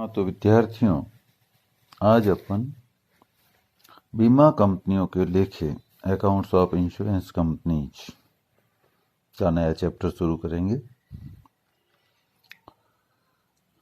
हाँ तो विद्यार्थियों, आज अपन बीमा कंपनियों के लेखे अकाउंट्स ऑफ इंश्योरेंस कंपनीज का नया चैप्टर शुरू करेंगे।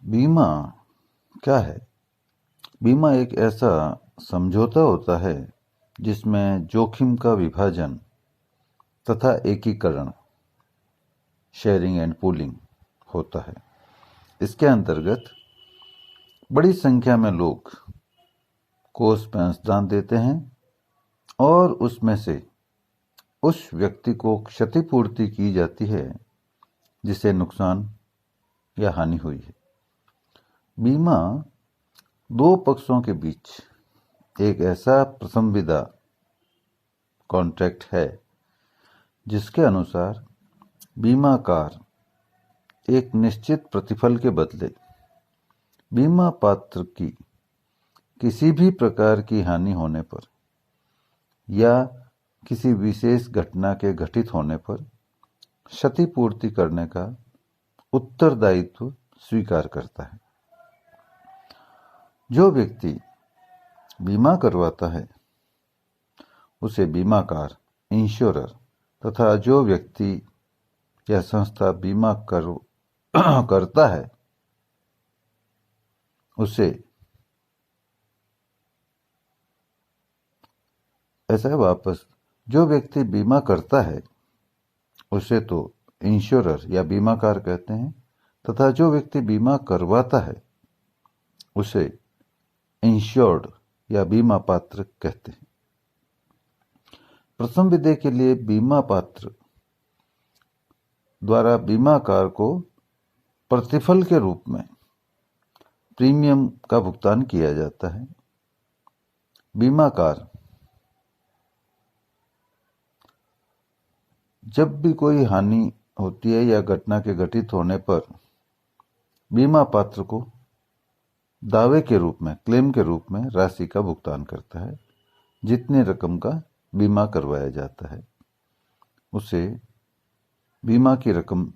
बीमा क्या है? बीमा एक ऐसा समझौता होता है जिसमें जोखिम का विभाजन तथा एकीकरण, शेयरिंग एंड पूलिंग होता है। इसके अंतर्गत बड़ी संख्या में लोग कोष में अंशदान देते हैं और उसमें से उस व्यक्ति को क्षतिपूर्ति की जाती है जिसे नुकसान या हानि हुई है। बीमा दो पक्षों के बीच एक ऐसा प्रसंविदा कॉन्ट्रैक्ट है जिसके अनुसार बीमाकार एक निश्चित प्रतिफल के बदले बीमा पात्र की किसी भी प्रकार की हानि होने पर या किसी विशेष घटना के घटित होने पर क्षतिपूर्ति करने का उत्तरदायित्व स्वीकार करता है। जो व्यक्ति बीमा करवाता है उसे बीमाकार, इंश्योरर तथा जो व्यक्ति या संस्था बीमा करता है उसे ऐसा है वापस जो व्यक्ति बीमा करता है उसे तो इंश्योरर या बीमाकार कहते हैं तथा जो व्यक्ति बीमा करवाता है उसे इंश्योर्ड या बीमा पात्र कहते हैं। प्रथम विधि के लिए बीमा पात्र द्वारा बीमाकार को प्रतिफल के रूप में प्रीमियम का भुगतान किया जाता है। बीमाकार जब भी कोई हानि होती है या घटना के घटित होने पर बीमा पात्र को दावे के रूप में, क्लेम के रूप में राशि का भुगतान करता है। जितनी रकम का बीमा करवाया जाता है उसे बीमा की रकम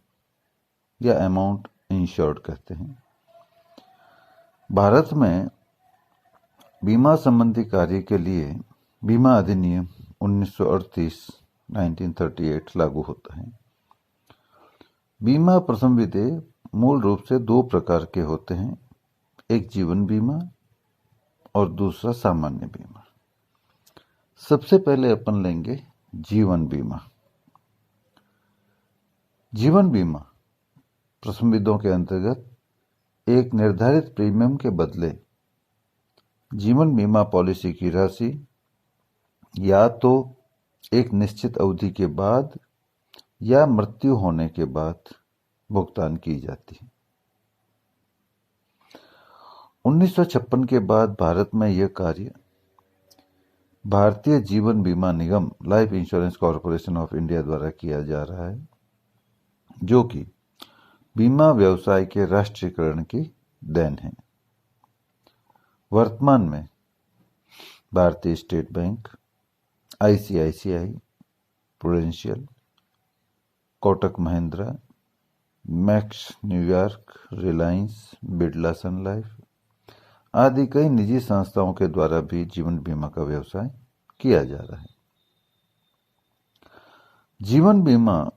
या अमाउंट इंश्योर्ड कहते हैं। भारत में बीमा संबंधी कार्य के लिए बीमा अधिनियम 1938 लागू होता है। बीमा प्रथम विधि मूल रूप से दो प्रकार के होते हैं, एक जीवन बीमा और दूसरा सामान्य बीमा। सबसे पहले अपन लेंगे जीवन बीमा। जीवन बीमा प्रथम विधियों के अंतर्गत एक निर्धारित प्रीमियम के बदले जीवन बीमा पॉलिसी की राशि या तो एक निश्चित अवधि के बाद या मृत्यु होने के बाद भुगतान की जाती है। 1956 के बाद भारत में यह कार्य भारतीय जीवन बीमा निगम, life insurance corporation of India द्वारा किया जा रहा है, जो कि बीमा व्यवसाय के राष्ट्रीयकरण की देन है। वर्तमान में भारतीय state bank, ICICI prudential, Kotak Mahindra, Max New York, Reliance, Birla sun life आदि कई निजी संस्थाओं के द्वारा भी जीवन बीमा का व्यवसाय किया जा रहा है। जीवन बीमा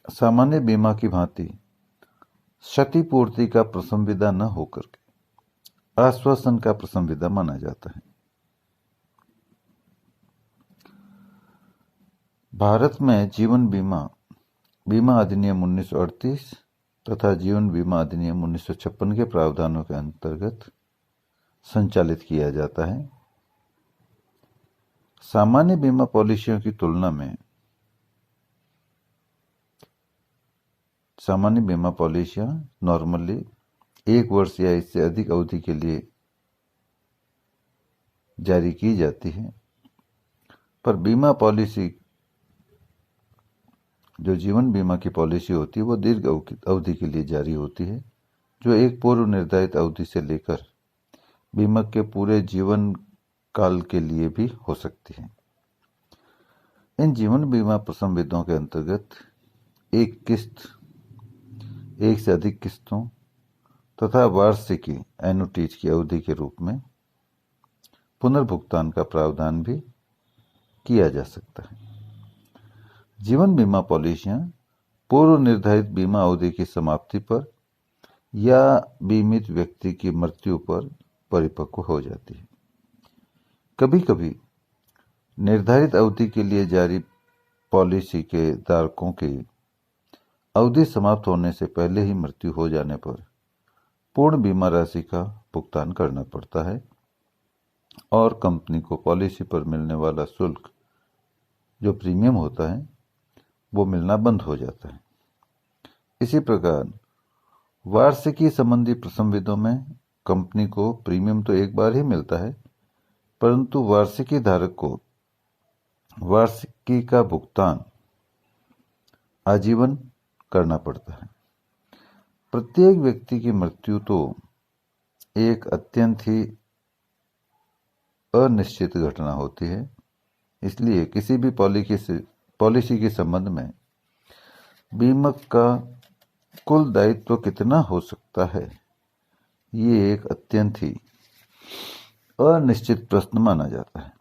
सामान्य बीमा की भांति क्षतिपूर्ति का प्रसंविदा न होकर के आश्वासन का प्रसंविदा माना जाता है। भारत में जीवन बीमा बीमा अधिनियम 1938 तथा जीवन बीमा अधिनियम 1956 के प्रावधानों के अंतर्गत संचालित किया जाता है। सामान्य बीमा पॉलिसियों की तुलना में सामान्य बीमा पॉलिसियां नॉर्मली 1 वर्ष या इससे अधिक अवधि के लिए जारी की जाती है, पर बीमा पॉलिसी जो जीवन बीमा की पॉलिसी होती है वो दीर्घ अवधि के लिए जारी होती है, जो एक पूर्व निर्धारित अवधि से लेकर बीमक के पूरे जीवन काल के लिए भी हो सकती है। इन जीवन बीमा प्रसंविधियों के अंतर्गत एक किस्त, एक से अधिक किस्तों तथा वार्षिकी एनुटीज की अवधि के रूप में पुनर्भुगतान का प्रावधान भी किया जा सकता है। जीवन बीमा पॉलिसियां पूर्व निर्धारित बीमा अवधि की समाप्ति पर या बीमित व्यक्ति की मृत्यु पर परिपक्व हो जाती है। कभी कभी निर्धारित अवधि के लिए जारी पॉलिसी के धारकों की अवधि समाप्त होने से पहले ही मृत्यु हो जाने पर पूर्ण बीमा राशि का भुगतान करना पड़ता है और कंपनी को पॉलिसी पर मिलने वाला शुल्क जो प्रीमियम होता है वो मिलना बंद हो जाता है। इसी प्रकार वार्षिकी संबंधी संविधानों में कंपनी को प्रीमियम तो एक बार ही मिलता है, परंतु वार्षिकी धारक को वार्षिकी का भुगतान आजीवन करना पड़ता है। प्रत्येक व्यक्ति की मृत्यु तो एक अत्यंत ही अनिश्चित घटना होती है, इसलिए किसी भी पॉलिसी के संबंध में बीमक का कुल दायित्व कितना हो सकता है, ये एक अत्यंत ही अनिश्चित प्रश्न माना जाता है।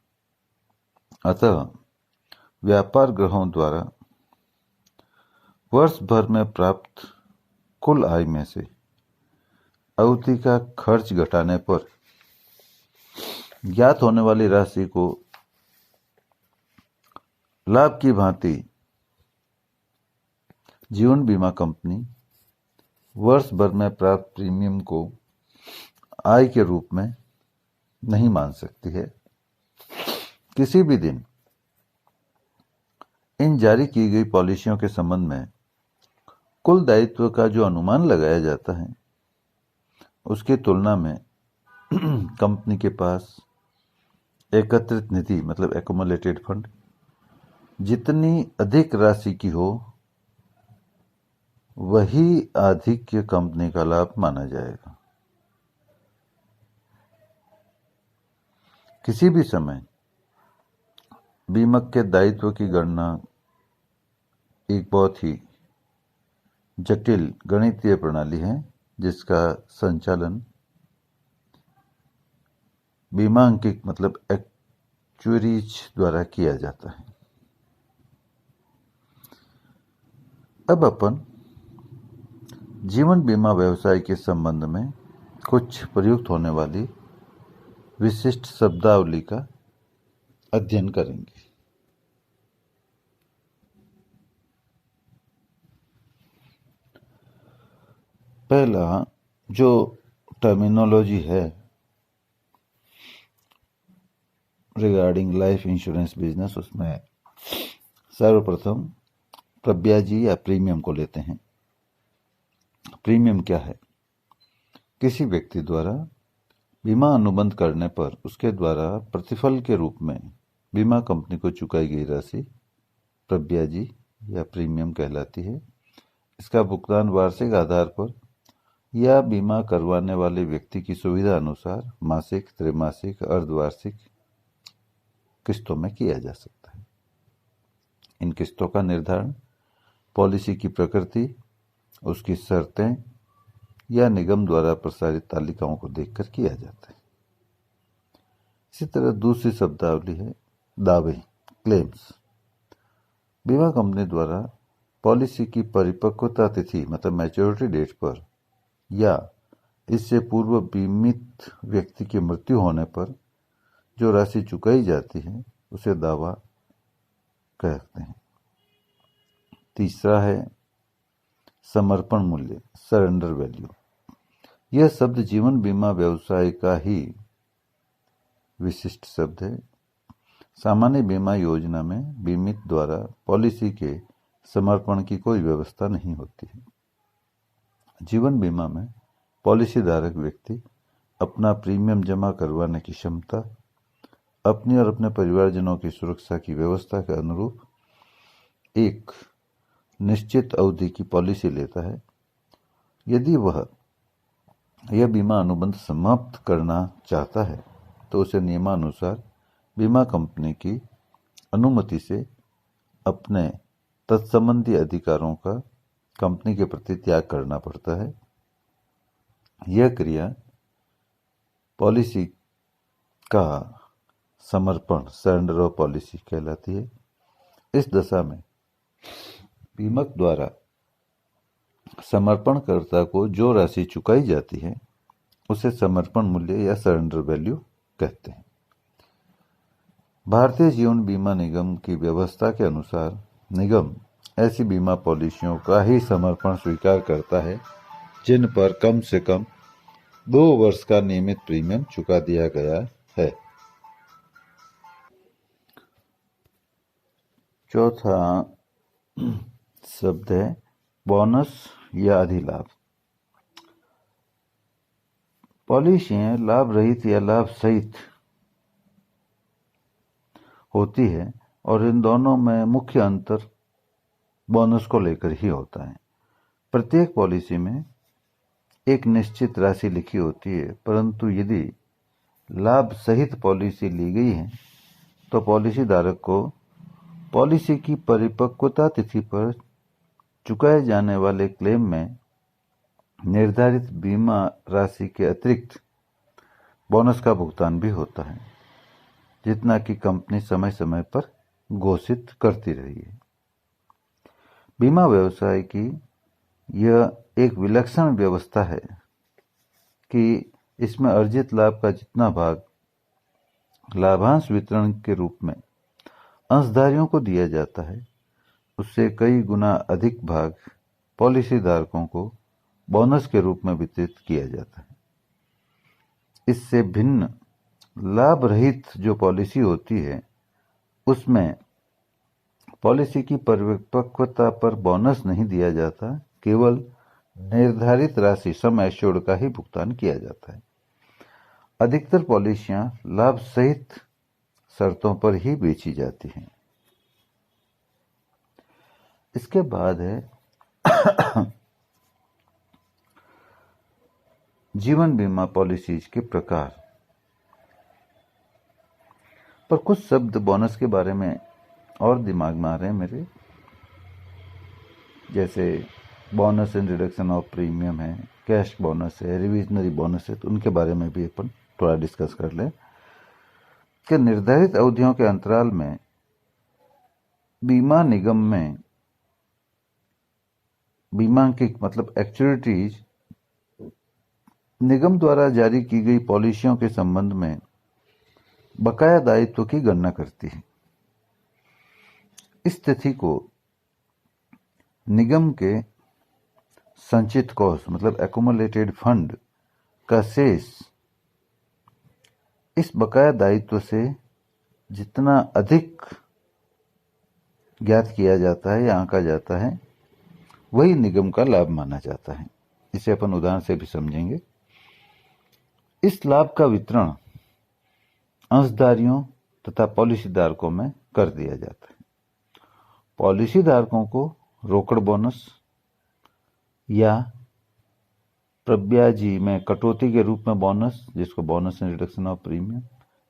अतः व्यापार गृहों द्वारा वर्ष भर में प्राप्त कुल आय में से अवधि का खर्च घटाने पर ज्ञात होने वाली राशि को लाभ की भांति जीवन बीमा कंपनी वर्ष भर में प्राप्त प्रीमियम को आय के रूप में नहीं मान सकती है। किसी भी दिन इन जारी की गई पॉलिसियों के संबंध में कुल दायित्व का जो अनुमान लगाया जाता है उसकी तुलना में कंपनी के पास एकत्रित निधि मतलब एक्युमुलेटेड फंड जितनी अधिक राशि की हो वही आधिक्य कंपनी का लाभ माना जाएगा। किसी भी समय बीमक के दायित्व की गणना एक बहुत ही जटिल गणितीय प्रणाली है जिसका संचालन बीमांकित मतलब एक्चुअरीज द्वारा किया जाता है। अब अपन जीवन बीमा व्यवसाय के संबंध में कुछ प्रयुक्त होने वाली विशिष्ट शब्दावली का अध्ययन करेंगे। पहला जो टर्मिनोलॉजी है रिगार्डिंग लाइफ इंश्योरेंस बिजनेस, उसमें सर्वप्रथम प्रब्याजी या प्रीमियम को लेते हैं। प्रीमियम क्या है? किसी व्यक्ति द्वारा बीमा अनुबंध करने पर उसके द्वारा प्रतिफल के रूप में बीमा कंपनी को चुकाई गई राशि प्रब्याजी या प्रीमियम कहलाती है। इसका भुगतान वार्षिक आधार पर या बीमा करवाने वाले व्यक्ति की सुविधा अनुसार मासिक, त्रैमासिक, अर्धवार्षिक किस्तों में किया जा सकता है। इन किस्तों का निर्धारण पॉलिसी की प्रकृति, उसकी शर्तें या निगम द्वारा प्रसारित तालिकाओं को देखकर किया जाता है। इसी तरह दूसरी शब्दावली है दावे, क्लेम्स। बीमा कंपनी द्वारा पॉलिसी की परिपक्वता तिथि मतलब मैच्योरिटी डेट पर या इससे पूर्व बीमित व्यक्ति की मृत्यु होने पर जो राशि चुकाई जाती है उसे दावा कहते हैं। तीसरा है समर्पण मूल्य, सरेंडर वैल्यू। यह शब्द जीवन बीमा व्यवसाय का ही विशिष्ट शब्द है। सामान्य बीमा योजना में बीमित द्वारा पॉलिसी के समर्पण की कोई व्यवस्था नहीं होती है। जीवन बीमा में पॉलिसी धारक व्यक्ति अपना प्रीमियम जमा करवाने की क्षमता अपनी और अपने परिवारजनों की सुरक्षा की व्यवस्था के अनुरूप एक निश्चित अवधि की पॉलिसी लेता है। यदि वह यह बीमा अनुबंध समाप्त करना चाहता है तो उसे नियमानुसार बीमा कंपनी की अनुमति से अपने तत्संबंधी अधिकारों का कंपनी के प्रति त्याग करना पड़ता है। यह क्रिया पॉलिसी का समर्पण, सरेंडर ऑफ पॉलिसी कहलाती है। इस दशा में बीमक द्वारा समर्पणकर्ता को जो राशि चुकाई जाती है उसे समर्पण मूल्य या सरेंडर वैल्यू कहते हैं। भारतीय जीवन बीमा निगम की व्यवस्था के अनुसार निगम ऐसी बीमा पॉलिसियों का ही समर्पण स्वीकार करता है जिन पर कम से कम 2 वर्ष का नियमित प्रीमियम चुका दिया गया है। चौथा शब्द है बोनस या अधिलाभ। पॉलिसियां लाभ रहित या लाभ सहित होती है और इन दोनों में मुख्य अंतर बोनस को लेकर ही होता है। प्रत्येक पॉलिसी में एक निश्चित राशि लिखी होती है, परंतु यदि लाभ सहित पॉलिसी ली गई है तो पॉलिसी धारक को पॉलिसी की परिपक्वता तिथि पर चुकाए जाने वाले क्लेम में निर्धारित बीमा राशि के अतिरिक्त बोनस का भुगतान भी होता है, जितना कि कंपनी समय समय पर घोषित करती रही है। बीमा व्यवसाय की यह एक विलक्षण व्यवस्था है कि इसमें अर्जित लाभ का जितना भाग लाभांश वितरण के रूप में अंशधारियों को दिया जाता है, उससे कई गुना अधिक भाग पॉलिसी धारकों को बोनस के रूप में वितरित किया जाता है। इससे भिन्न लाभ रहित जो पॉलिसी होती है उसमें पॉलिसी की परिपक्वता पर बोनस नहीं दिया जाता, केवल निर्धारित राशि सम एश्योर्ड का ही भुगतान किया जाता है। अधिकतर पॉलिसियां लाभ सहित शर्तों पर ही बेची जाती हैं। इसके बाद है जीवन बीमा पॉलिसीज के प्रकार। पर कुछ शब्द बोनस के बारे में और दिमाग में आ रहे हैं मेरे, जैसे bonus in reduction of premium है, कैश बोनस है, रिविजनरी बोनस है, तो उनके बारे में भी अपन थोड़ा डिस्कस कर लें कि निर्धारित अवधियों के अंतराल में बीमा निगम में बीमा की मतलब एक्चुअरिटीज निगम द्वारा जारी की गई पॉलिसियों के संबंध में बकाया दायित्व की गणना करती है। इस तिथि को निगम के संचित कोष मतलब एक्युमुलेटेड फंड का शेष इस बकाया दायित्व से जितना अधिक ज्ञात किया जाता है या आंका जाता है वही निगम का लाभ माना जाता है। इसे अपन उदाहरण से भी समझेंगे। इस लाभ का वितरण अंशधारियों तथा पॉलिसी धारकों में कर दिया जाता है। पॉलिसी धारकों को रोकड़ बोनस या प्रब्याजी में कटौती के रूप में बोनस, जिसको bonus in reduction of premium,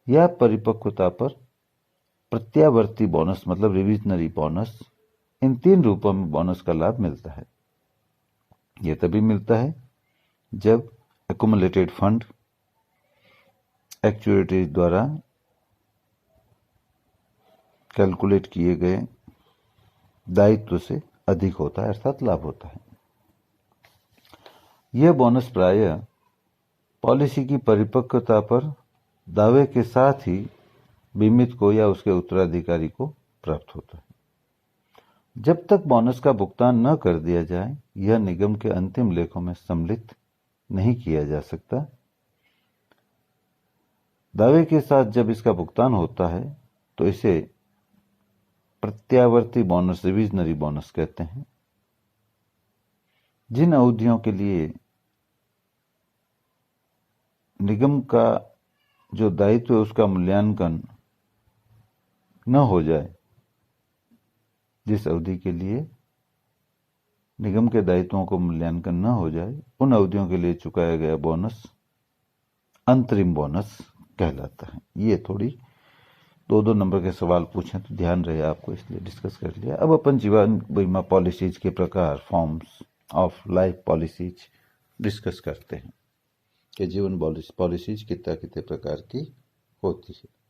या परिपक्वता पर प्रत्यावर्ती बोनस मतलब रिविजनरी बोनस, इन 3 रूपों में बोनस का लाभ मिलता है। यह तभी मिलता है जब एक्युमुलेटेड फंड एक्चुअरिटीज द्वारा कैलकुलेट किए गए दायित्व से अधिक होता है, अर्थात लाभ होता है। यह बोनस प्रायः पॉलिसी की परिपक्वता पर दावे के साथ ही बीमित को या उसके उत्तराधिकारी को प्राप्त होता है। जब तक बोनस का भुगतान न कर दिया जाए यह निगम के अंतिम लेखों में सम्मिलित नहीं किया जा सकता। दावे के साथ जब इसका भुगतान होता है तो इसे प्रत्यावर्ती बोनस रिविजनरी बोनस कहते हैं। जिन अवधियों के लिए निगम का जो दायित्व है उसका मूल्यांकन न हो जाए, जिस अवधि के लिए निगम के दायित्वों को मूल्यांकन न हो जाए, उन अवधियों के लिए चुकाया गया बोनस अंतरिम बोनस कहलाता है। ये थोड़ी 2-2 नंबर के सवाल पूछें तो ध्यान रहे आपको, इसलिए डिस्कस कर लिया। अब अपन जीवन बीमा पॉलिसीज के प्रकार, forms of life policies discuss करते हैं। कि जीवन पॉलिसीज कितना कितने प्रकार की होती है।